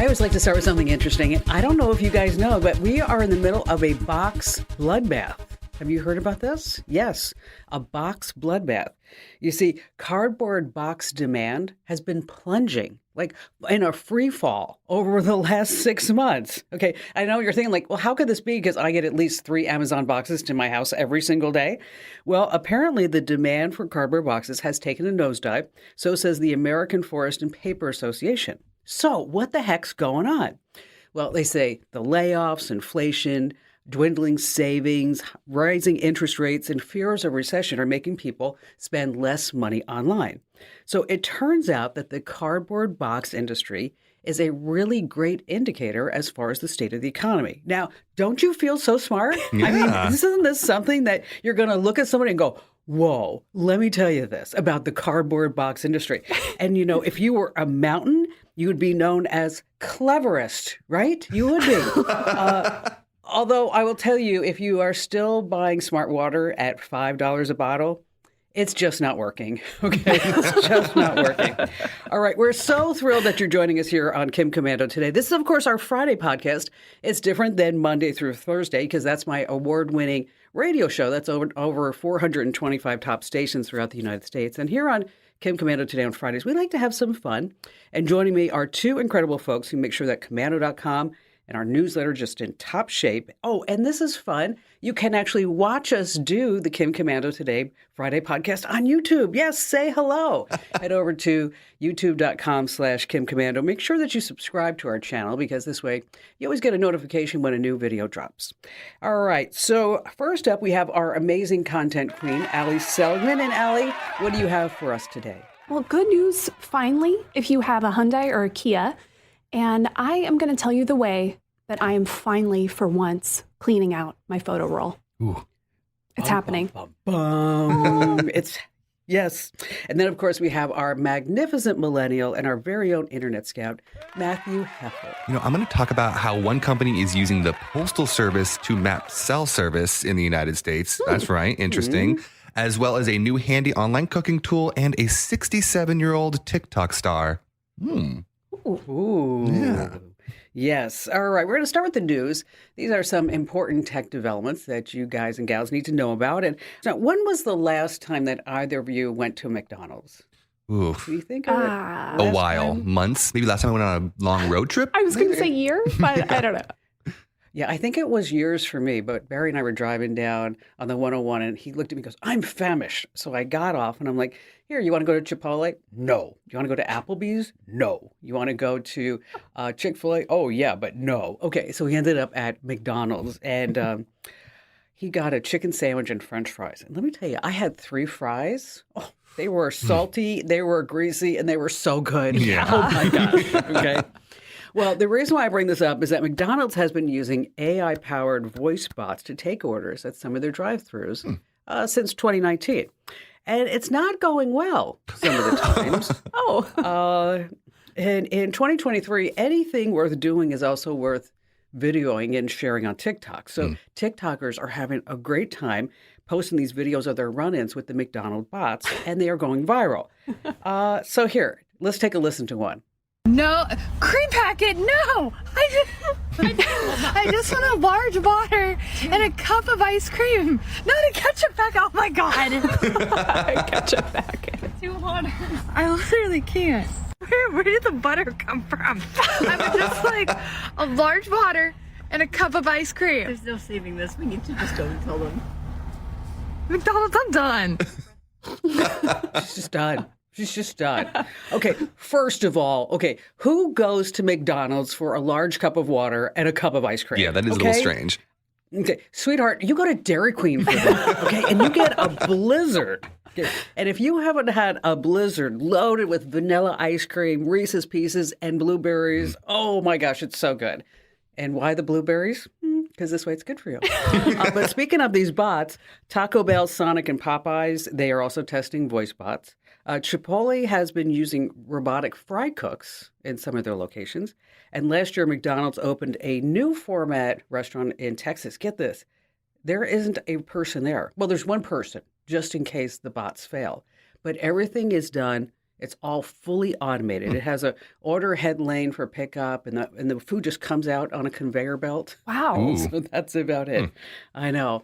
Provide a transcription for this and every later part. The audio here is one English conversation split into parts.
I always like to start with something interesting. I don't know if you guys know, but we are in the middle of a box bloodbath. Have you heard about this? Yes, a box bloodbath. You see, cardboard box demand has been plunging, like in a free fall over the last 6 months. Okay, I know you're thinking like, well, how could this be? Because I get at least 3 Amazon boxes to my house every single day. Well, apparently the demand for cardboard boxes has taken a nosedive. So says the American Forest and Paper Association. So what the heck's going on? Well, they say the layoffs, inflation, dwindling savings, rising interest rates, and fears of recession are making people spend less money online. So it turns out that the cardboard box industry is a really great indicator as far as the state of the economy. Now, don't you feel so smart? Yeah. I mean, isn't this something that you're going to look at somebody and go, whoa, let me tell you this about the cardboard box industry. And, you know, if you were a mountain, you would be known as cleverest, right? You would be. Although I will tell you, if you are still buying smart water at $5 a bottle, it's just not working. Okay, it's just not working. All right, we're so thrilled that you're joining us here on Kim Commando today. This is, of course, our Friday podcast. It's different than Monday through Thursday because that's my award-winning radio show. That's over 425 top stations throughout the United States. And here on Kim Commando today on Fridays, we like to have some fun. And joining me are two incredible folks who make sure that Commando.com and our newsletter just in top shape. Oh, and this is fun. You can actually watch us do the Kim Commando Today Friday podcast on YouTube. Yes, say hello. Head over to youtube.com/Kim Commando. Make sure that you subscribe to our channel because this way you always get a notification when a new video drops. All right. So first up, we have our amazing content queen, Allie Seligman. And Allie, what do you have for us today? Well, good news, finally, if you have a Hyundai or a Kia. And I am going to tell you the way that I am finally, for once, cleaning out my photo roll. Ooh. It's happening. It's yes. And then, of course, we have our magnificent millennial and our very own internet scout, Matthew Heffel. You know, I'm going to talk about how one company is using the Postal Service to map cell service in the United States. That's right. Interesting. As well as a new handy online cooking tool and a 67-year-old TikTok star. Ooh. Yeah. Yes. All right. We're going to start with the news. These are some important tech developments that you guys and gals need to know about. And so when was the last time that either of you went to McDonald's? Oof. Do you think of it? A while. Time? Months. Maybe last time I went on a long road trip. I was going to say years, but I don't know. Yeah, I think it was years for me, but Barry and I were driving down on the 101 and he looked at me and goes, I'm famished. So I got off and I'm like, here, you want to go to Chipotle? No. You want to go to Applebee's? No. You want to go to Chick-fil-A? Oh, yeah, but no. Okay, so we ended up at McDonald's and he got a chicken sandwich and French fries. And let me tell you, I had 3 fries. Oh, they were salty, they were greasy, and they were so good. Yeah. Oh, my gosh. Okay. Well, the reason why I bring this up is that McDonald's has been using AI-powered voice bots to take orders at some of their drive-thrus since 2019. And it's not going well some of the times. And in 2023, anything worth doing is also worth videoing and sharing on TikTok. So TikTokers are having a great time posting these videos of their run-ins with the McDonald's bots, and they are going viral. So here, let's take a listen to one. No, cream packet, no! I just want a large water and a cup of ice cream. Not a ketchup packet, oh my God. Ketchup packet. 2 waters. I literally can't. Where did the butter come from? I would just like a large water and a cup of ice cream. There's no saving this. We need to just go and tell them. McDonald's, I'm done. She's just done. She's just done. Okay, first of all, who goes to McDonald's for a large cup of water and a cup of ice cream? Yeah, that is a little strange. Okay, sweetheart, you go to Dairy Queen for that, okay? And you get a Blizzard. Okay. And if you haven't had a Blizzard loaded with vanilla ice cream, Reese's Pieces, and blueberries, oh my gosh, it's so good. And why the blueberries? Because this way it's good for you. But speaking of these bots, Taco Bell, Sonic, and Popeyes, they are also testing voice bots. Chipotle has been using robotic fry cooks in some of their locations. And last year, McDonald's opened a new format restaurant in Texas. Get this. There isn't a person there. Well, there's one person, just in case the bots fail. But everything is done It's all fully automated. It has a order head lane for pickup, and the food just comes out on a conveyor belt. Wow. Ooh. So that's about it. I know.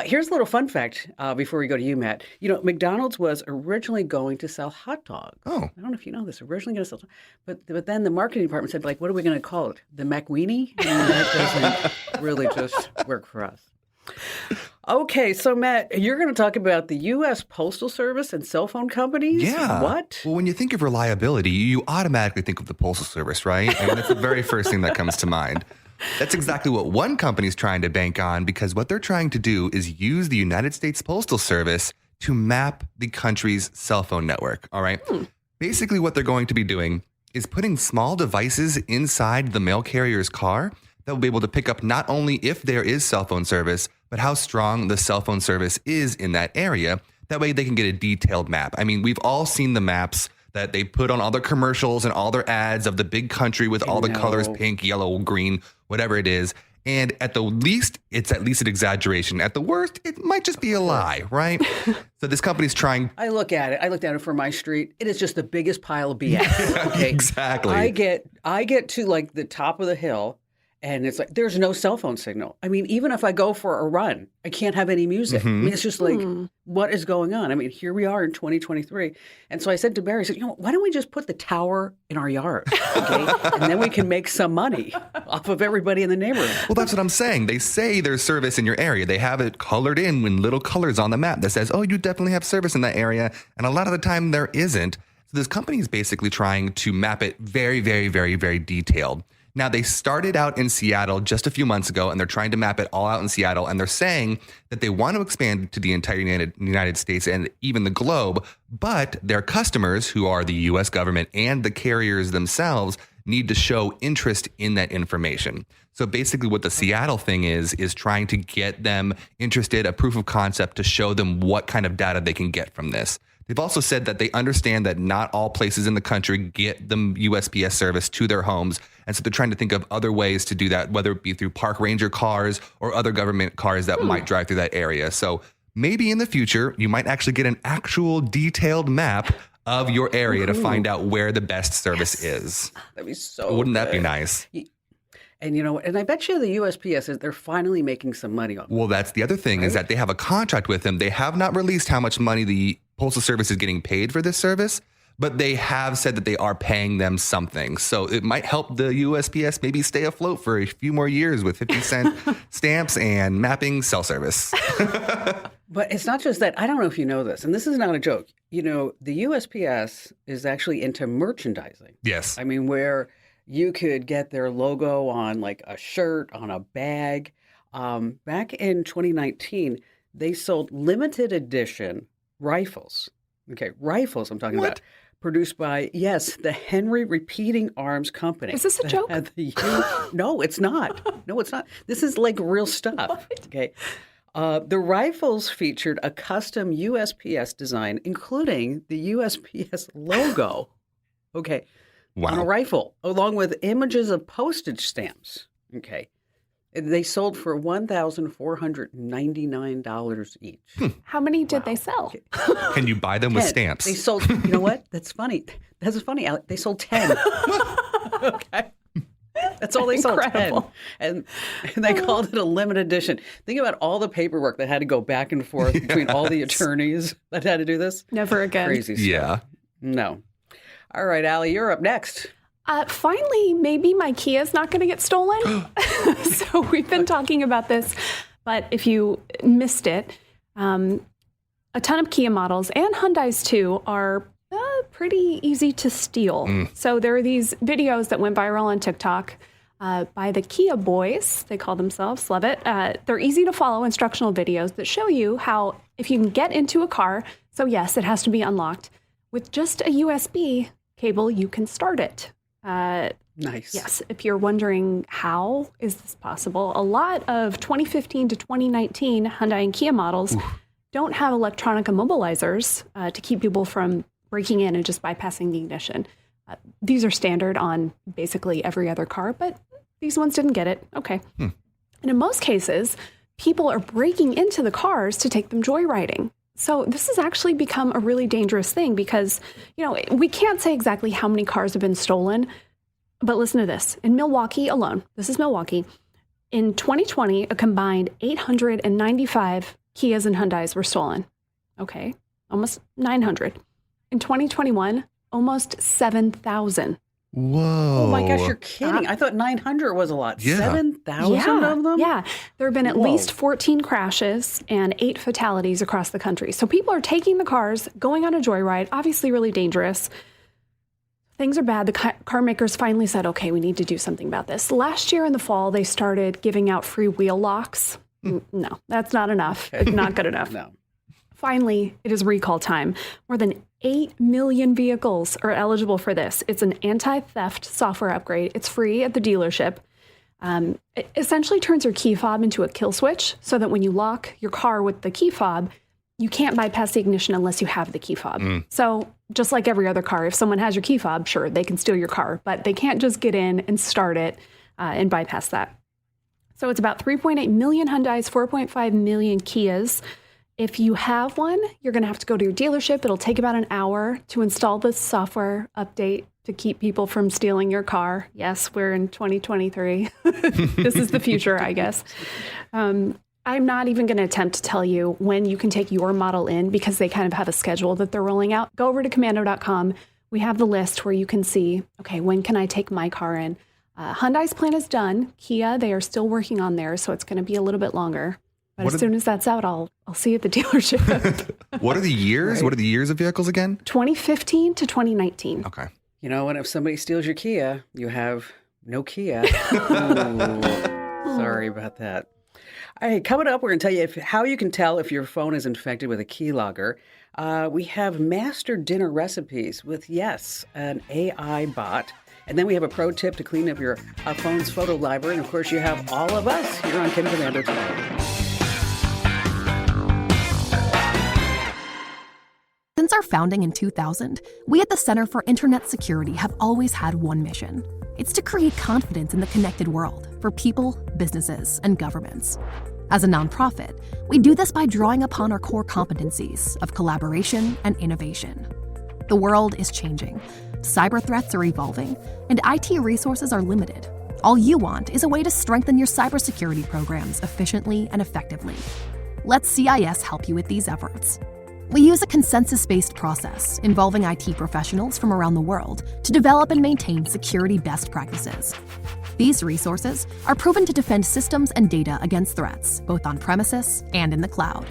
Here's a little fun fact before we go to you, Matt. You know, McDonald's was originally going to sell hot dogs. Oh. I don't know if you know this. Originally going to sell, but then the marketing department said, like, what are we going to call it? The McWeenie? And that doesn't really just work for us. Okay, so Matt, you're going to talk about the U.S. Postal Service and cell phone companies? Yeah. What? Well, when you think of reliability, you automatically think of the Postal Service, right? I mean, that's the very first thing that comes to mind. That's exactly what one company's trying to bank on, because what they're trying to do is use the United States Postal Service to map the country's cell phone network, all right? Basically, what they're going to be doing is putting small devices inside the mail carrier's car that will be able to pick up not only if there is cell phone service, but how strong the cell phone service is in that area. That way they can get a detailed map. I mean, we've all seen the maps that they put on all their commercials and all their ads of the big country with all the colors, pink, yellow, green, whatever it is. And at the least, it's at least an exaggeration. At the worst, it might just be a lie, right? So this company's trying. I looked at it for my street. It is just the biggest pile of BS. Okay? Exactly. I get to like the top of the hill, and it's like there's no cell phone signal. I mean, even if I go for a run, I can't have any music. I mean, it's just like, what is going on? I mean, here we are in 2023. And so I said to Barry, I said, why don't we just put the tower in our yard? Okay? And then we can make some money off of everybody in the neighborhood. Well, that's what I'm saying. They say there's service in your area. They have it colored in with little colors on the map that says, oh, you definitely have service in that area. And a lot of the time there isn't. So this company is basically trying to map it very, very, very, very detailed. Now, they started out in Seattle just a few months ago, and they're trying to map it all out in Seattle. And they're saying that they want to expand to the entire United States and even the globe. But their customers, who are the U.S. government and the carriers themselves, need to show interest in that information. So basically what the Seattle thing is trying to get them interested, a proof of concept to show them what kind of data they can get from this. They've also said that they understand that not all places in the country get the USPS service to their homes. And so they're trying to think of other ways to do that, whether it be through park ranger cars or other government cars that might drive through that area. So maybe in the future, you might actually get an actual detailed map of your area to find out where the best service is. That'd be so Wouldn't that be good. nice? And and I bet you the USPS they're finally making some money on it. Well, that's the other thing is that they have a contract with them. They have not released how much money the Postal Service is getting paid for this service, but they have said that they are paying them something. So it might help the USPS maybe stay afloat for a few more years with 50-cent stamps and mapping cell service. But it's not just that. I don't know if you know this, and this is not a joke. The USPS is actually into merchandising. Yes. I mean, where you could get their logo on like a shirt, on a bag. Back in 2019, they sold limited edition rifles. Okay, rifles I'm talking about. Produced by, the Henry Repeating Arms Company. Is this a joke? No, it's not. No, it's not. This is like real stuff. Okay. The rifles featured a custom USPS design, including the USPS logo. Okay. Wow. On a rifle, along with images of postage stamps. Okay. They sold for $1,499 each. How many did they sell? Can you buy them with 10. stamps? They sold, you know what? That's funny. That's funny, Alec. They sold 10. Okay. That's all they sold, Incredible. 10. And they called it a limited edition. Think about all the paperwork that had to go back and forth between all the attorneys that had to do this. Never again. Crazy stuff. Yeah. No. All right, Allie, you're up next. Finally, maybe my Kia's not going to get stolen. So we've been talking about this, but if you missed it, a ton of Kia models and Hyundais too are pretty easy to steal. So there are these videos that went viral on TikTok by the Kia boys. They call themselves, love it. They're easy to follow instructional videos that show you how if you can get into a car, so yes, it has to be unlocked, with just a USB cable, you can start it. Nice. Yes, if you're wondering how is this possible, a lot of 2015 to 2019 Hyundai and Kia models don't have electronic immobilizers to keep people from breaking in and just bypassing the ignition. These are standard on basically every other car, but these ones didn't get it. Okay. And in most cases, people are breaking into the cars to take them joyriding. So this has actually become a really dangerous thing because, we can't say exactly how many cars have been stolen, but listen to this. In Milwaukee alone, this is Milwaukee, in 2020, a combined 895 Kias and Hyundais were stolen. Okay, almost 900. In 2021, almost 7,000. Whoa. Oh my gosh, you're kidding. I thought 900 was a lot. Yeah. 7,000 of them? Yeah. There have been at Whoa. least 14 crashes and 8 fatalities across the country. So people are taking the cars, going on a joyride, obviously really dangerous. Things are bad. The car makers finally said, okay, we need to do something about this. Last year in the fall, they started giving out free wheel locks. No, that's not enough. Not good enough. No. Finally, it is recall time. More than 8 million vehicles are eligible for this. It's an anti-theft software upgrade. It's free at the dealership. It essentially turns your key fob into a kill switch so that when you lock your car with the key fob, you can't bypass the ignition unless you have the key fob. So just like every other car, if someone has your key fob, sure, they can steal your car, but they can't just get in and start it and bypass that. So it's about 3.8 million Hyundais, 4.5 million Kias. If you have one, you're going to have to go to your dealership. It'll take about an hour to install this software update to keep people from stealing your car. Yes, we're in 2023. This is the future, I guess. I'm not even going to attempt to tell you when you can take your model in because they kind of have a schedule that they're rolling out. Go over to commando.com. We have the list where you can see, okay, when can I take my car in? Hyundai's plan is done. Kia, they are still working on theirs, so it's going to be a little bit longer. But as soon as that's out, I'll see you at the dealership. What are the years? Right. What are the years of vehicles again? 2015 to 2019. Okay. You know, and if somebody steals your Kia, you have no Kia. Ooh, sorry about that. All right, coming up, we're going to tell you how you can tell if your phone is infected with a keylogger. We have master dinner recipes with, yes, an AI bot. And then we have a pro tip to clean up your phone's photo library. And, of course, you have all of us here on Kim Commando today. Since our founding in 2000, we at the Center for Internet Security have always had one mission. It's to create confidence in the connected world for people, businesses, and governments. As a nonprofit, we do this by drawing upon our core competencies of collaboration and innovation. The world is changing, cyber threats are evolving, and IT resources are limited. All you want is a way to strengthen your cybersecurity programs efficiently and effectively. Let CIS help you with these efforts. We use a consensus-based process involving IT professionals from around the world to develop and maintain security best practices. These resources are proven to defend systems and data against threats, both on premises and in the cloud.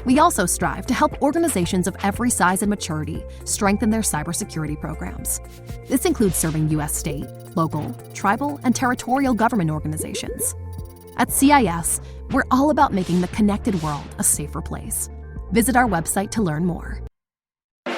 We also strive to help organizations of every size and maturity strengthen their cybersecurity programs. This includes serving U.S. state, local, tribal, and territorial government organizations. At CIS, we're all about making the connected world a safer place. Visit our website to learn more. Hey,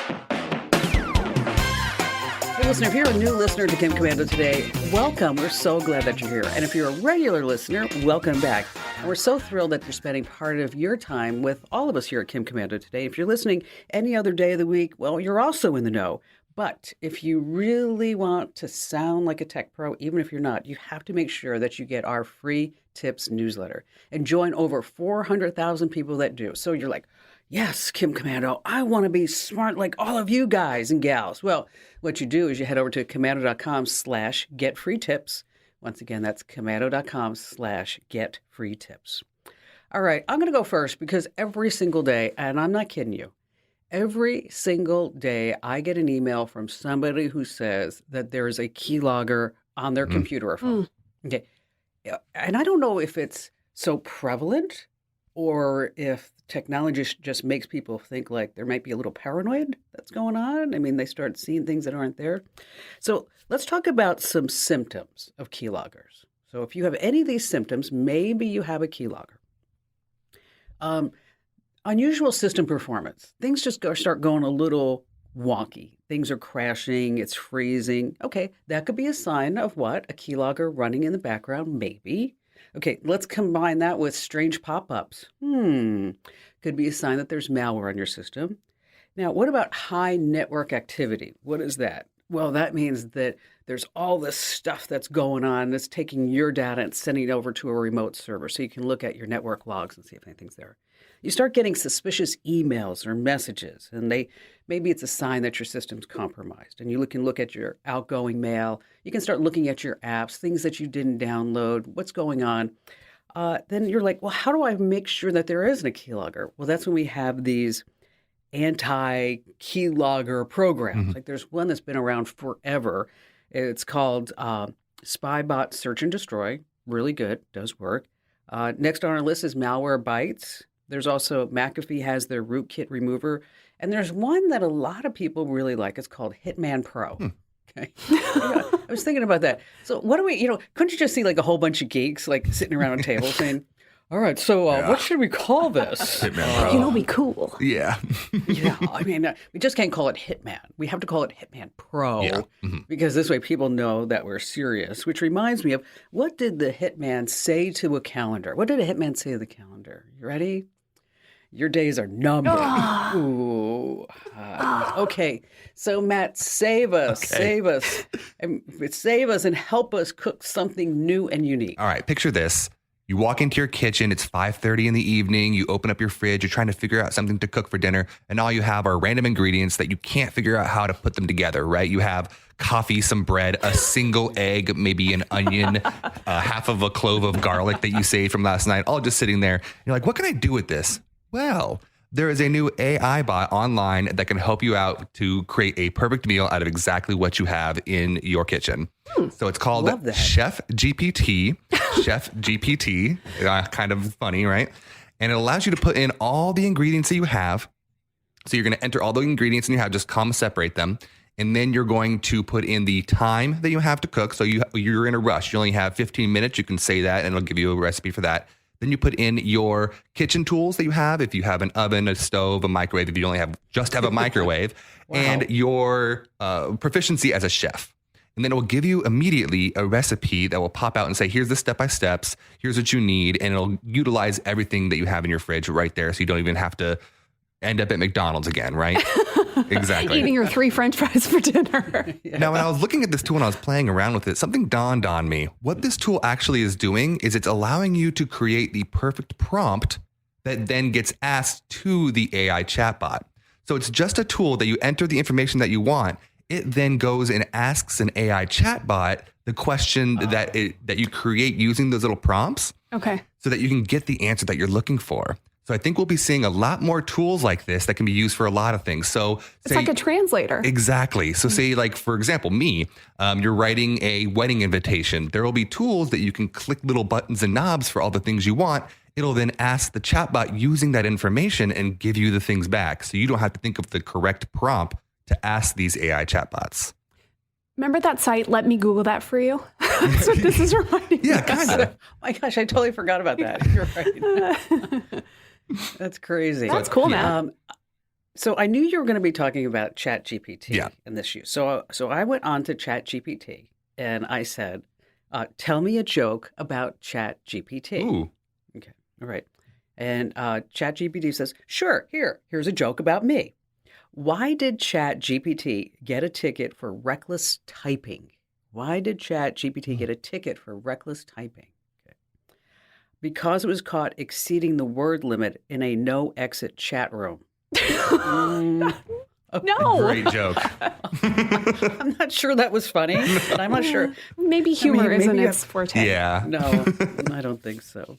listener, if you're a new listener to Kim Commando today, welcome. We're so glad that you're here. And if you're a regular listener, welcome back. And we're so thrilled that you're spending part of your time with all of us here at Kim Commando today. If you're listening any other day of the week, well, you're also in the know. But if you really want to sound like a tech pro, even if you're not, you have to make sure that you get our free tips newsletter and join over 400,000 people that do. So you're like, yes, Kim Commando, I want to be smart like all of you guys and gals. Well, what you do is you head over to commando.com/get-free-tips. Once again, that's commando.com/get-free-tips. All right, I'm going to go first because every single day, and I'm not kidding you, every single day I get an email from somebody who says that there is a keylogger on their computer or phone. Okay. And I don't know if it's so prevalent or if technology just makes people think like there might be a little paranoid that's going on. I mean, they start seeing things that aren't there. So let's talk about some symptoms of keyloggers. So if you have any of these symptoms, maybe you have a keylogger. Unusual system performance. Things just start going a little wonky. Things are crashing. It's freezing. Okay, that could be a sign of what? A keylogger running in the background, maybe. Okay, let's combine that with strange pop-ups. Could be a sign that there's malware on your system. Now, what about high network activity? What is that? Well, that means that there's all this stuff that's going on that's taking your data and sending it over to a remote server so you can look at your network logs and see if anything's there. you start getting suspicious emails or messages, and maybe it's a sign that your system's compromised. And you can look at your outgoing mail. You can start looking at your apps, things that you didn't download, what's going on. Then you're like, well, how do I make sure that there isn't a keylogger? Well, that's when we have these anti-keylogger programs. Like there's one that's been around forever. It's called SpyBot Search and Destroy. Really good, does work. Next on our list is Malwarebytes. There's also McAfee has their rootkit remover. And there's one that a lot of people really like. It's called Hitman Pro. Okay. Yeah, I was thinking about that. So what do we, couldn't you just see like a whole bunch of geeks like sitting around a table saying, all right, so what should we call this? Hitman Pro. Be cool. Yeah. Yeah, I mean, we just can't call it Hitman. We have to call it Hitman Pro Yeah. because this way people know that we're serious, which reminds me of what did the Hitman say to a calendar? What did a Hitman say to the calendar? You ready? Your days are numbered. Ooh. Okay. So, Matt, save us. Save us. Save us and help us cook something new and unique. All right, picture this. You walk into your kitchen, it's 5:30 in the evening, you open up your fridge, you're trying to figure out something to cook for dinner, and all you have are random ingredients that you can't figure out how to put them together, right? You have coffee, some bread, a single egg, maybe an onion, half of a clove of garlic that you saved from last night, all just sitting there. You're like, what can I do with this? Well, there is a new AI bot online that can help you out to create a perfect meal out of exactly what you have in your kitchen. So it's called Love that. Chef GPT. Chef GPT. Kind of funny, right? And it allows you to put in all the ingredients that you have. So you're going to enter all the ingredients and you have, just comma separate them. And then you're going to put in the time that you have to cook. So you're in a rush. You only have 15 minutes. You can say that and it'll give you a recipe for that. Then you put in your kitchen tools that you have. If you have an oven, a stove, a microwave, if you only have a microwave, and your proficiency as a chef. And then it will give you immediately a recipe that will pop out and say, here's the step-by-steps, here's what you need. And it'll utilize everything that you have in your fridge right there. So you don't even have to end up at McDonald's again, right? Exactly. Eating your 3 French fries for dinner. Now, when I was looking at this tool and I was playing around with it, something dawned on me. What this tool actually is doing is it's allowing you to create the perfect prompt that then gets asked to the AI chatbot. So it's just a tool that you enter the information that you want. It then goes and asks an AI chatbot the question that you create using those little prompts. Okay. So that you can get the answer that you're looking for. So I think we'll be seeing a lot more tools like this that can be used for a lot of things. So It's like a translator. Exactly. So say, like, for example, you're writing a wedding invitation. There will be tools that you can click little buttons and knobs for all the things you want. It'll then ask the chatbot using that information and give you the things back. So you don't have to think of the correct prompt to ask these AI chatbots. Remember that site, Let Me Google That For You? That's what this is reminding me. Yeah, kind of. My gosh, I totally forgot about that. You're right. That's crazy. That's cool, man. So I knew you were going to be talking about ChatGPT Yeah. in this issue. So I went on to ChatGPT and I said, tell me a joke about ChatGPT. Ooh. Okay. All right. And ChatGPT says, sure, here's a joke about me. Why did ChatGPT get a ticket for reckless typing? Why did ChatGPT get a ticket for reckless typing? Okay. Because it was caught exceeding the word limit in a no-exit chat room. No. Great joke. I'm not sure that was funny, but I'm not sure. Maybe humor isn't maybe its forte. Yeah. No, I don't think so.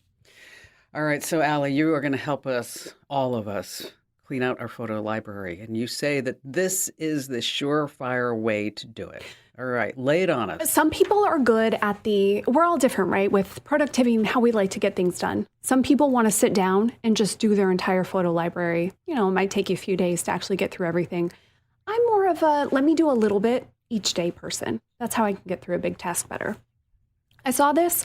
All right, so Allie, you are going to help us, all of us, clean out our photo library. And you say that this is the surefire way to do it. All right, lay it on us. Some people are good at we're all different, right? With productivity and how we like to get things done. Some people want to sit down and just do their entire photo library. You know, it might take you a few days to actually get through everything. I'm more of a let me do a little bit each day person. That's how I can get through a big task better. I saw this.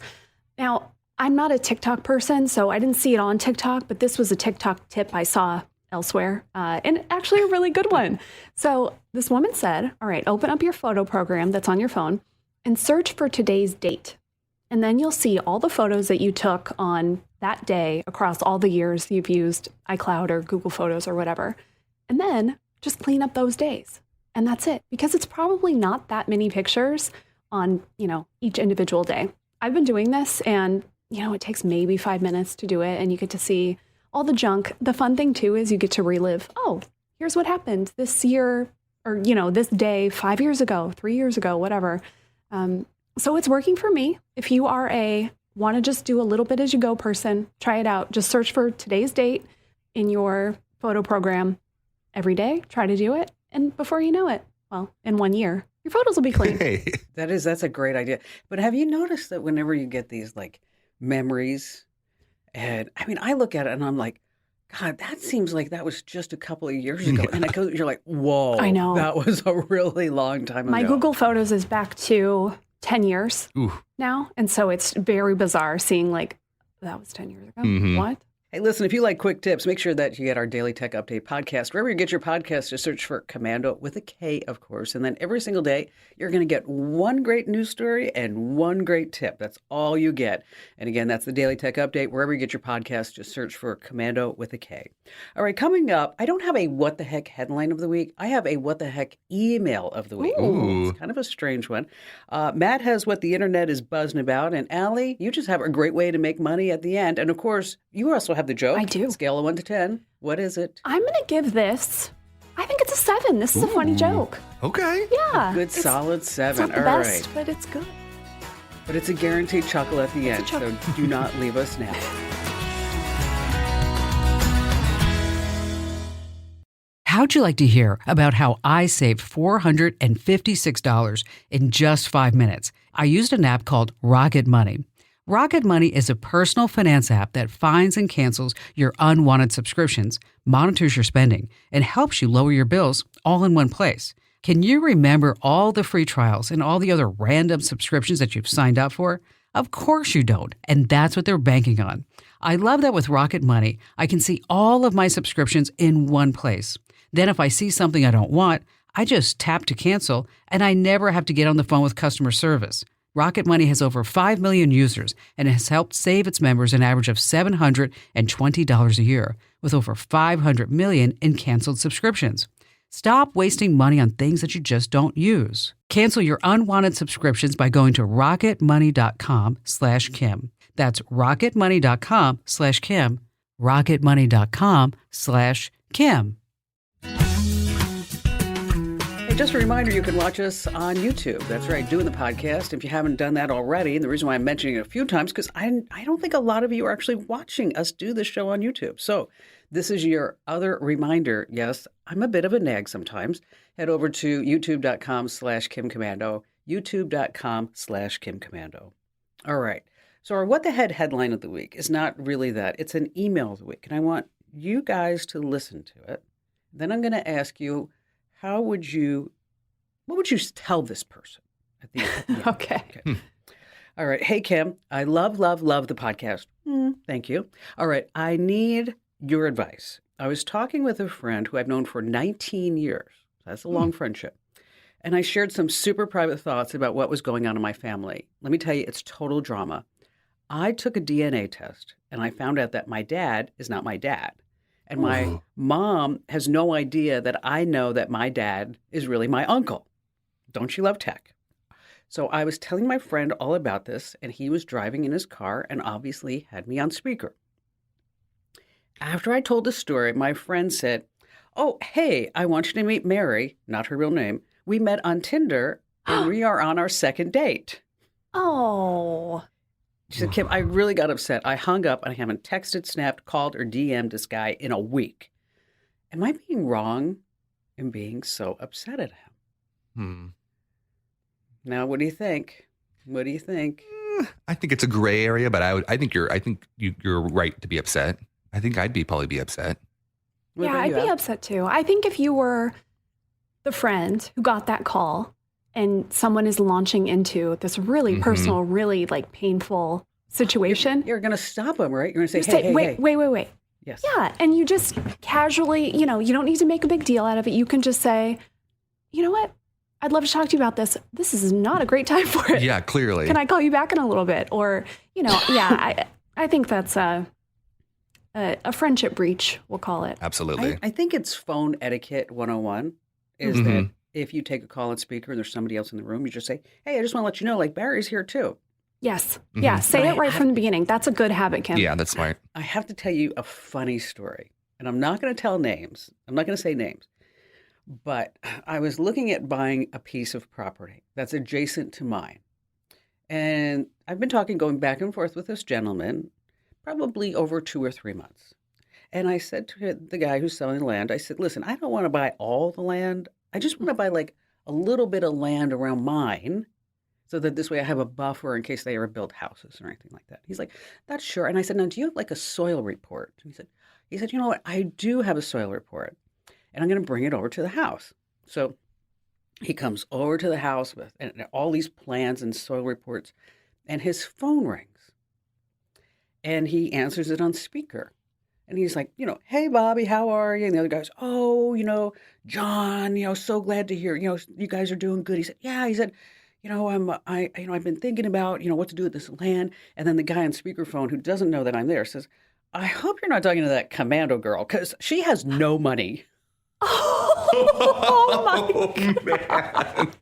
Now, I'm not a TikTok person, so I didn't see it on TikTok, but this was a TikTok tip I saw elsewhere, and actually a really good one. So this woman said, all right, open up your photo program that's on your phone and search for today's date. And then you'll see all the photos that you took on that day across all the years you've used iCloud or Google Photos or whatever. And then just clean up those days. And that's it, because it's probably not that many pictures on, each individual day. I've been doing this and, it takes maybe 5 minutes to do it. And you get to see all the junk. The fun thing too is you get to relive, oh, here's what happened this year or, this day 5 years ago, 3 years ago, whatever. So it's working for me. If you are want to just do a little bit as you go person, try it out. Just search for today's date in your photo program every day. Try to do it. And before you know it, well, in 1 year, your photos will be clean. Hey. That's a great idea. But have you noticed that whenever you get these like memories, and I mean, I look at it and I'm like, God, that seems like that was just a couple of years ago. And you're like, whoa, I know. That was a really long time ago. My Google Photos is back to 10 years Ooh. now. And so it's very bizarre seeing like, that was 10 years ago. Mhm. What? Hey, listen, if you like quick tips, make sure that you get our Daily Tech Update podcast. Wherever you get your podcast, just search for Commando with a K, of course. And then every single day, you're going to get one great news story and one great tip. That's all you get. And again, that's the Daily Tech Update. Wherever you get your podcast, just search for Commando with a K. All right, coming up, I don't have a What the Heck headline of the week. I have a What the Heck email of the week. Ooh. It's kind of a strange one. Matt has what the internet is buzzing about. And Allie, you just have a great way to make money at the end. And of course, you also have the joke. I do. Scale of 1 to 10. What is it? I'm going to give this, I think it's a 7. This is a funny joke. Okay. Yeah. Good It's- solid It's 7. not the All best, right. but it's good. But it's a guaranteed chuckle at the end. a chuckle. So do not leave us now. How'd you like to hear about how I saved $456 in just 5 minutes? I used an app called Rocket Money. Rocket Money is a personal finance app that finds and cancels your unwanted subscriptions, monitors your spending, and helps you lower your bills all in one place. Can you remember all the free trials and all the other random subscriptions that you've signed up for? Of course you don't, and that's what they're banking on. I love that with Rocket Money, I can see all of my subscriptions in one place. Then if I see something I don't want, I just tap to cancel, and I never have to get on the phone with customer service. Rocket Money has over 5 million users and has helped save its members an average of $720 a year, with over 500 million in canceled subscriptions. Stop wasting money on things that you just don't use. Cancel your unwanted subscriptions by going to rocketmoney.com/Kim. That's rocketmoney.com/Kim. rocketmoney.com/Kim. Hey, just a reminder, you can watch us on YouTube. That's right, doing the podcast. If you haven't done that already, and the reason why I'm mentioning it a few times, because I don't think a lot of you are actually watching us do this show on YouTube. So this is your other reminder. Yes, I'm a bit of a nag sometimes. Head over to youtube.com/Kim Commando, youtube.com/Kim Commando. All right. So our What the Head headline of the week is not really that. It's an email of the week. And I want you guys to listen to it. Then I'm going to ask you, what would you tell this person at the end? Okay. All right. Hey, Kim, I love the podcast. Thank you. All right. I need your advice. I was talking with a friend who I've known for 19 years. That's a long friendship. And I shared some super private thoughts about what was going on in my family. Let me tell you, it's total drama. I took a DNA test and I found out that my dad is not my dad. And my mom has no idea that I know that my dad is really my uncle. Don't you love tech? So I was telling my friend all about this, and he was driving in his car and obviously had me on speaker. After I told the story, my friend said, "Oh, hey, I want you to meet Mary," not her real name. "We met on Tinder, and we are on our second date." Oh. She said, "Kim, I really got upset. I hung up and I haven't texted, snapped, called, or DM'd this guy in a week. Am I being wrong in being so upset at him?" Now, what do you think? What do you think? I think it's a gray area, but I think you're right to be upset. I think probably be upset. What Yeah, about I'd you, be Al? upset too. I think if you were the friend who got that call and someone is launching into this really personal, really like painful situation, You're going to stop him, right? You're going to say, you hey, say, hey, wait, hey. wait. Yes. Yeah, and you just casually, you don't need to make a big deal out of it. You can just say, you know what? I'd love to talk to you about this. This is not a great time for it. Yeah, clearly. Can I call you back in a little bit? Or, yeah, I think that's a friendship breach, we'll call it. Absolutely. I think it's phone etiquette 101 is that if you take a call on speaker and there's somebody else in the room, you just say, "Hey, I just want to let you know, like Barry's here too." Yes. Yeah. Say it right from the beginning. That's a good habit, Kim. Yeah, that's smart. I have to tell you a funny story, and I'm not going to tell names. I'm not going to say names. But I was looking at buying a piece of property that's adjacent to mine. And I've been going back and forth with this gentleman, probably over 2 or 3 months. And I said to the guy who's selling the land, I said, listen, I don't want to buy all the land. I just want to buy like a little bit of land around mine so that this way I have a buffer in case they ever build houses or anything like that. He's like, that's sure. And I said, now, do you have like a soil report? And he said, you know what? I do have a soil report. And I'm going to bring it over to the house. So he comes over to the house with all these plans and soil reports, and his phone rings. And he answers it on speaker. And he's like, hey, Bobby, how are you? And the other guy's, oh, John, so glad to hear, you guys are doing good. He said, yeah. He said, I've been thinking about, what to do with this land. And then the guy on speakerphone who doesn't know that I'm there says, I hope you're not talking to that commando girl because she has no money. Oh my God.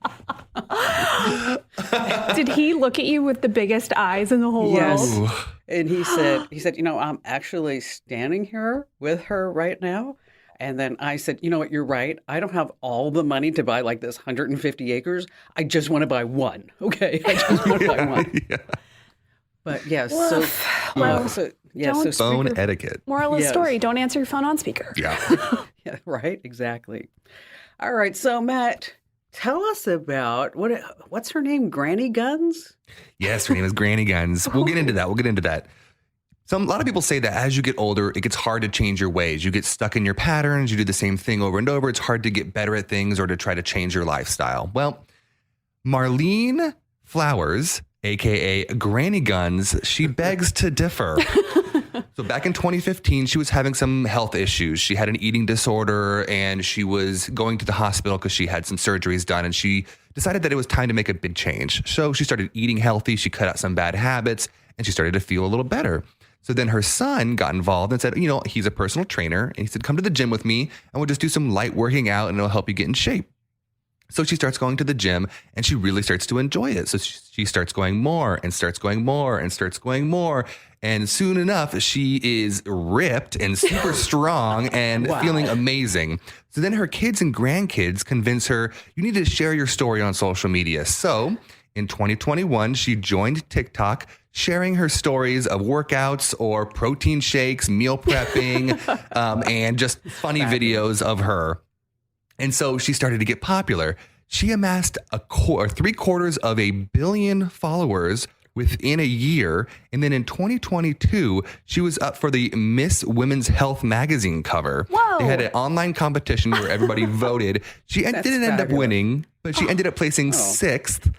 Did he look at you with the biggest eyes in the whole world? And he said, I'm actually standing here with her right now. And then I said, you know what, you're right. I don't have all the money to buy like this 150 acres. I just want to buy one. Okay. I just want to buy one. Yeah. But yes. Phone etiquette. Moral of the story, don't answer your phone on speaker. Yeah. Yeah, right. Exactly. All right. So Matt, tell us about what's her name? Granny Guns? Yes, her name is Granny Guns. We'll get into that. A lot of people say that as you get older, it gets hard to change your ways. You get stuck in your patterns. You do the same thing over and over. It's hard to get better at things or to try to change your lifestyle. Well, Marlene Flowers, a.k.a. Granny Guns, she begs to differ. So back in 2015, she was having some health issues. She had an eating disorder and she was going to the hospital because she had some surgeries done, and she decided that it was time to make a big change. So she started eating healthy. She cut out some bad habits and she started to feel a little better. So then her son got involved and said, he's a personal trainer. And he said, come to the gym with me and we'll just do some light working out and it'll help you get in shape. So she starts going to the gym and she really starts to enjoy it. So she starts going more and starts going more and starts going more. And soon enough, she is ripped and super strong and feeling amazing. So then her kids and grandkids convince her, you need to share your story on social media. So in 2021, she joined TikTok, sharing her stories of workouts or protein shakes, meal prepping, and just funny videos of her. And so she started to get popular. She amassed 750 million followers within a year. And then in 2022, she was up for the Miss Women's Health magazine cover. Whoa. They had an online competition where everybody voted. She didn't end up winning, but she ended up placing 6th.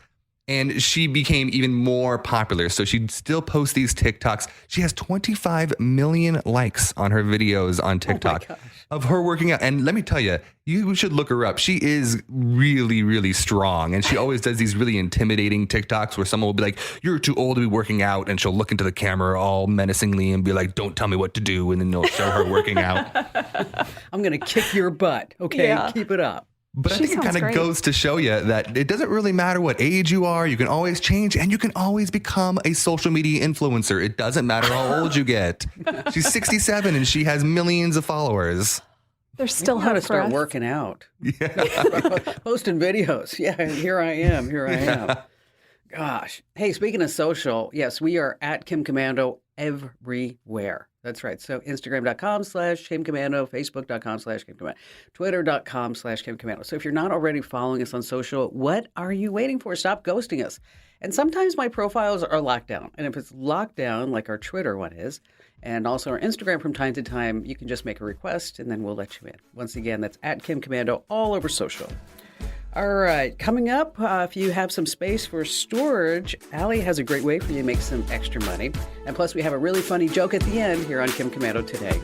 And she became even more popular. So she still posts these TikToks. She has 25 million likes on her videos on TikTok of her working out. And let me tell you, you should look her up. She is really, really strong. And she always does these really intimidating TikToks where someone will be like, you're too old to be working out. And she'll look into the camera all menacingly and be like, don't tell me what to do. And then they'll show her working out. I'm going to kick your butt. Okay, Yeah. Keep it up. But I She think it sounds kind of great. goes to show you that it doesn't really matter what age you are. You can always change and you can always become a social media influencer. It doesn't matter how old you get. She's 67 and she has millions of followers. There's still How hope to for start us. working out. Yeah. Posting videos. Yeah, here I am. Gosh. Hey, speaking of social, yes, we are at Kim Commando everywhere. That's right. So Instagram.com/Kim Commando, Facebook.com/Kim Commando, Twitter.com/Kim Commando. So if you're not already following us on social, what are you waiting for? Stop ghosting us. And sometimes my profiles are locked down. And if it's locked down, like our Twitter one is, and also our Instagram from time to time, you can just make a request and then we'll let you in. Once again, that's at Kim Commando all over social. All right, coming up, if you have some space for storage, Allie has a great way for you to make some extra money. And plus, we have a really funny joke at the end here on Kim Commando Today.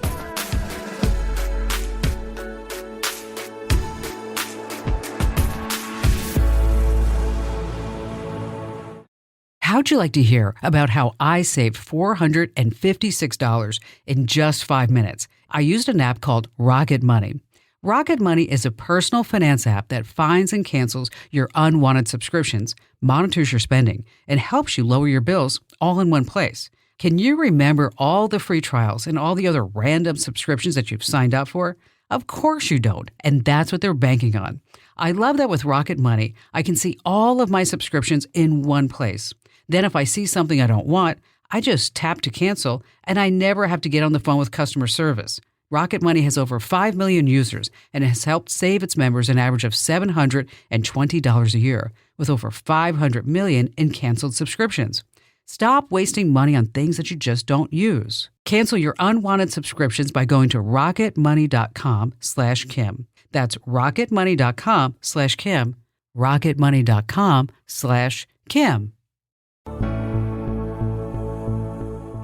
How'd you like to hear about how I saved $456 in just 5 minutes? I used an app called Rocket Money. Rocket Money is a personal finance app that finds and cancels your unwanted subscriptions, monitors your spending, and helps you lower your bills all in one place. Can you remember all the free trials and all the other random subscriptions that you've signed up for? Of course you don't, and that's what they're banking on. I love that with Rocket Money, I can see all of my subscriptions in one place. Then if I see something I don't want, I just tap to cancel, and I never have to get on the phone with customer service. Rocket Money has over 5 million users and has helped save its members an average of $720 a year, with over 500 million in canceled subscriptions. Stop wasting money on things that you just don't use. Cancel your unwanted subscriptions by going to rocketmoney.com/Kim. That's rocketmoney.com/Kim. rocketmoney.com/Kim.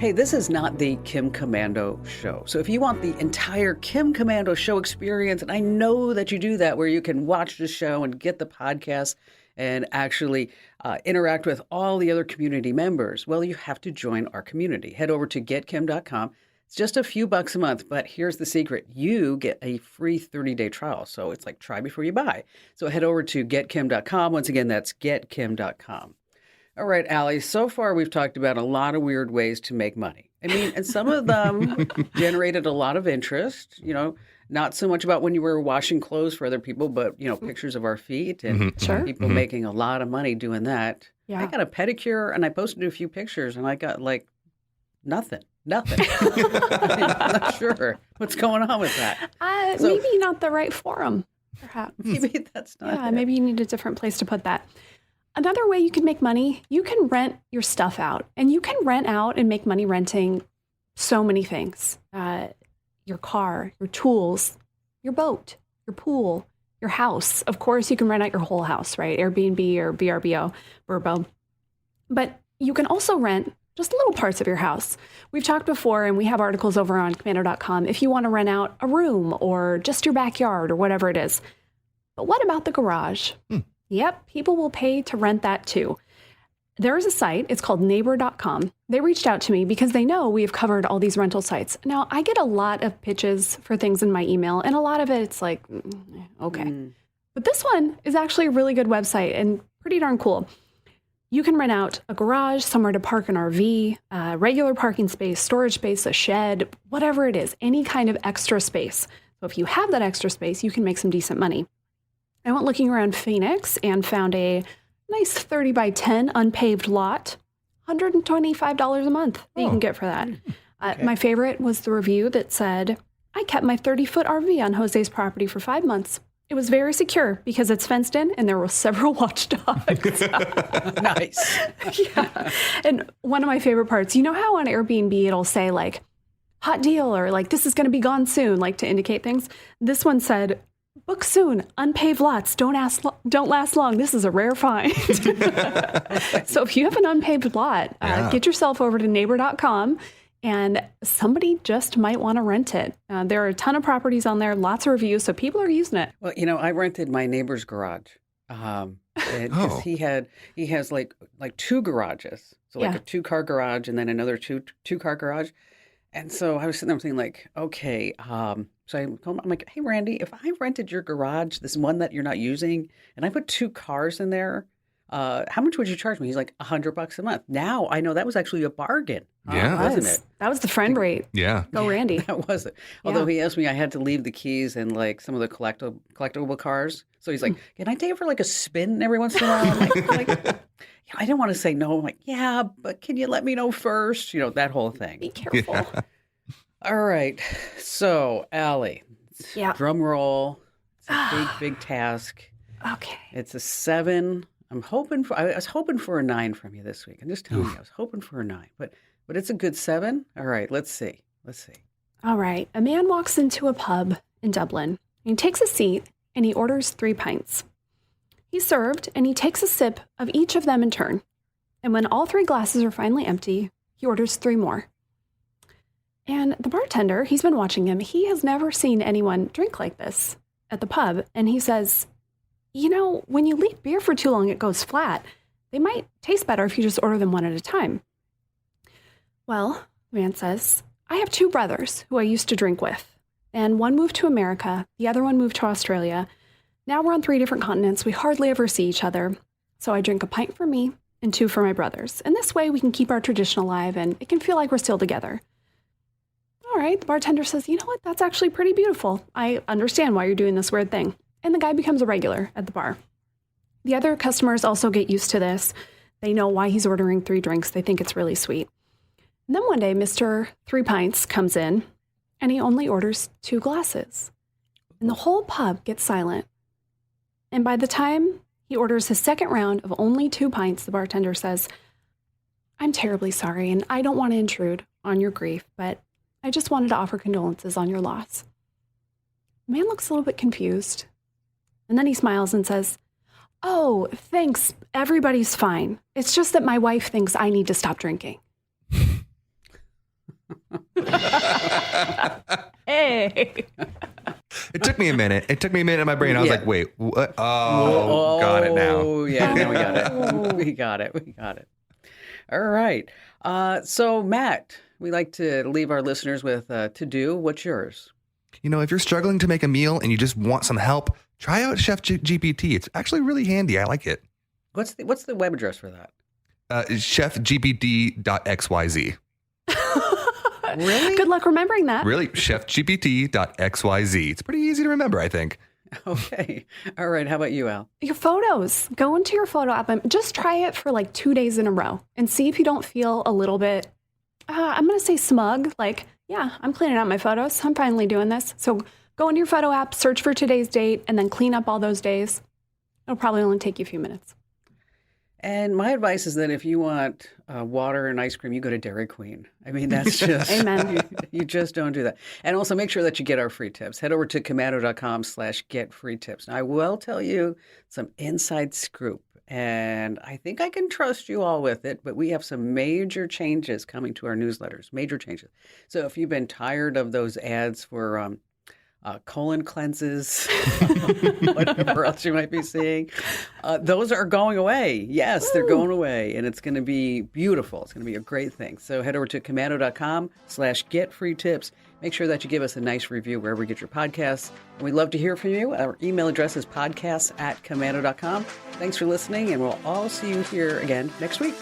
Hey, this is not the Kim Commando show. So if you want the entire Kim Commando show experience, and I know that you do that, where you can watch the show and get the podcast and actually interact with all the other community members, well, you have to join our community. Head over to getkim.com. It's just a few bucks a month, but here's the secret. You get a free 30-day trial. So it's like try before you buy. So head over to getkim.com. Once again, that's getkim.com. All right, Allie, so far we've talked about a lot of weird ways to make money. I mean, and some of them generated a lot of interest, not so much about when you were washing clothes for other people, but, pictures of our feet and people making a lot of money doing that. Yeah. I got a pedicure and I posted a few pictures and I got nothing. I'm not sure what's going on with that. Maybe not the right forum, perhaps. Maybe that's not it. Maybe you need a different place to put that. Another way you can make money, you can rent your stuff out. And you can rent out and make money renting so many things. Your car, your tools, your boat, your pool, your house. Of course, you can rent out your whole house, right? Airbnb or VRBO, Vrbo. But you can also rent just little parts of your house. We've talked before, and we have articles over on commando.com if you want to rent out a room or just your backyard or whatever it is. But what about the garage? Yep, people will pay to rent that too. There is a site, it's called neighbor.com. They reached out to me because they know we've covered all these rental sites. Now, I get a lot of pitches for things in my email, and a lot of it's like, okay. But this one is actually a really good website and pretty darn cool. You can rent out a garage, somewhere to park an RV, regular parking space, storage space, a shed, whatever it is, any kind of extra space. So if you have that extra space, you can make some decent money. I went looking around Phoenix and found a nice 30 by 10 unpaved lot, $125 a month that you can get for that. My favorite was the review that said, I kept my 30-foot RV on Jose's property for 5 months. It was very secure because it's fenced in and there were several watchdogs. Nice. Yeah. And one of my favorite parts, you know how on Airbnb it'll say hot deal or this is going to be gone soon, to indicate things? This one said, book soon. Unpaved lots don't last long. This is a rare find. So if you have an unpaved lot, get yourself over to neighbor.com and somebody just might want to rent it. There are a ton of properties on there, lots of reviews, so people are using it. Well, I rented my neighbor's garage. He has two garages. So a 2-car garage and then another two-car garage. And so I was sitting there thinking okay, so I'm like, hey, Randy, if I rented your garage, this one that you're not using, and I put 2 cars in there, how much would you charge me? He's like, $100 a month. Now I know that was actually a bargain. Yeah. Wasn't it? That was the friend rate. Yeah. Go, Randy. That was it. Although he asked me, I had to leave the keys in some of the collectible cars. So he's like, can I take it for a spin every once in a while? I'm like, I didn't want to say no. I'm like, yeah, but can you let me know first? that whole thing. Be careful. Yeah. All right. So, Allie, drum roll. It's a big task. Okay. It's a 7. I was hoping for a 9 from you this week. I'm just telling you, I was hoping for a 9, but it's a good 7. All right, let's see. All right. A man walks into a pub in Dublin. He takes a seat and he orders 3 pints. He's served and he takes a sip of each of them in turn. And when all 3 glasses are finally empty, he orders 3 more. And the bartender, he's been watching him. He has never seen anyone drink like this at the pub. And he says, when you leave beer for too long, it goes flat. They might taste better if you just order them one at a time. Well, the man says, I have 2 brothers who I used to drink with. And one moved to America, the other one moved to Australia. Now we're on 3 different continents. We hardly ever see each other. So I drink a pint for me and 2 for my brothers. And this way we can keep our tradition alive and it can feel like we're still together. All right, the bartender says, you know what? That's actually pretty beautiful. I understand why you're doing this weird thing. And the guy becomes a regular at the bar. The other customers also get used to this. They know why he's ordering 3 drinks. They think it's really sweet. And then one day, Mr. 3 Pints comes in and he only orders 2 glasses. And the whole pub gets silent. And by the time he orders his second round of only 2 pints, the bartender says, I'm terribly sorry and I don't want to intrude on your grief, but I just wanted to offer condolences on your loss. The man looks a little bit confused. And then he smiles and says, oh, thanks. Everybody's fine. It's just that my wife thinks I need to stop drinking. Hey. It took me a minute. In my brain. I was like, wait, what? Oh, got it now. Oh, yeah, now we got it. We got it. All right. So, Matt, we like to leave our listeners with to do. What's yours? If you're struggling to make a meal and you just want some help, try out Chef GPT. It's actually really handy. I like it. What's the web address for that? chefgpt.xyz. Really? Good luck remembering that. Really? chefgpt.xyz. It's pretty easy to remember, I think. Okay. All right. How about you, Al? Your photos. Go into your photo app and just try it for like 2 days in a row and see if you don't feel a little bit, I'm going to say smug. Like, yeah, I'm cleaning out my photos. I'm finally doing this. So go into your photo app, search for today's date, and then clean up all those days. It'll probably only take you a few minutes. And my advice is that if you want water and ice cream, you go to Dairy Queen. I mean, that's just, Amen. You just don't do that. And also make sure that you get our free tips. Head over to komando.com/get free tips. Now, I will tell you some inside scoop, and I think I can trust you all with it, but we have some major changes coming to our newsletters, major changes. So if you've been tired of those ads for colon cleanses, whatever else you might be seeing, those are going away. Yes, they're going away, and it's going to be beautiful. It's going to be a great thing. So head over to komando.com/get free tips. Make sure that you give us a nice review wherever you get your podcasts. And we'd love to hear from you. Our email address is podcasts@komando.com. Thanks for listening, and we'll all see you here again next week.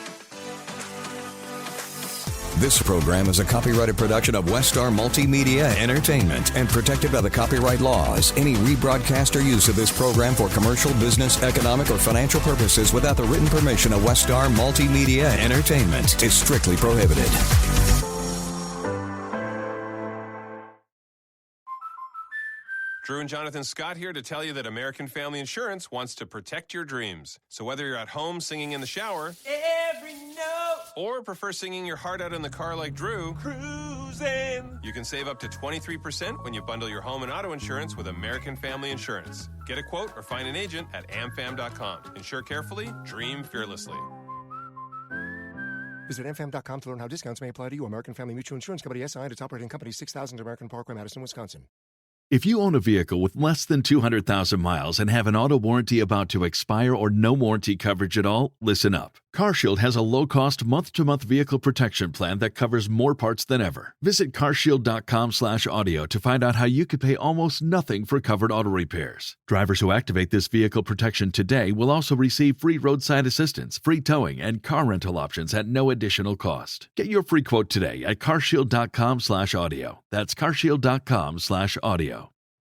This program is a copyrighted production of Westar Multimedia Entertainment and protected by the copyright laws. Any rebroadcast or use of this program for commercial, business, economic, or financial purposes without the written permission of Westar Multimedia Entertainment is strictly prohibited. Drew and Jonathan Scott here to tell you that American Family Insurance wants to protect your dreams. So whether you're at home singing in the shower, every note, or prefer singing your heart out in the car like Drew, cruising, you can save up to 23% when you bundle your home and auto insurance with American Family Insurance. Get a quote or find an agent at amfam.com. Insure carefully, dream fearlessly. Visit amfam.com to learn how discounts may apply to you. American Family Mutual Insurance Company, SI, and its operating company, 6000 American Parkway, Madison, Wisconsin. If you own a vehicle with less than 200,000 miles and have an auto warranty about to expire or no warranty coverage at all, listen up. CarShield has a low-cost month-to-month vehicle protection plan that covers more parts than ever. Visit carshield.com/audio to find out how you could pay almost nothing for covered auto repairs. Drivers who activate this vehicle protection today will also receive free roadside assistance, free towing, and car rental options at no additional cost. Get your free quote today at carshield.com/audio. That's carshield.com/audio.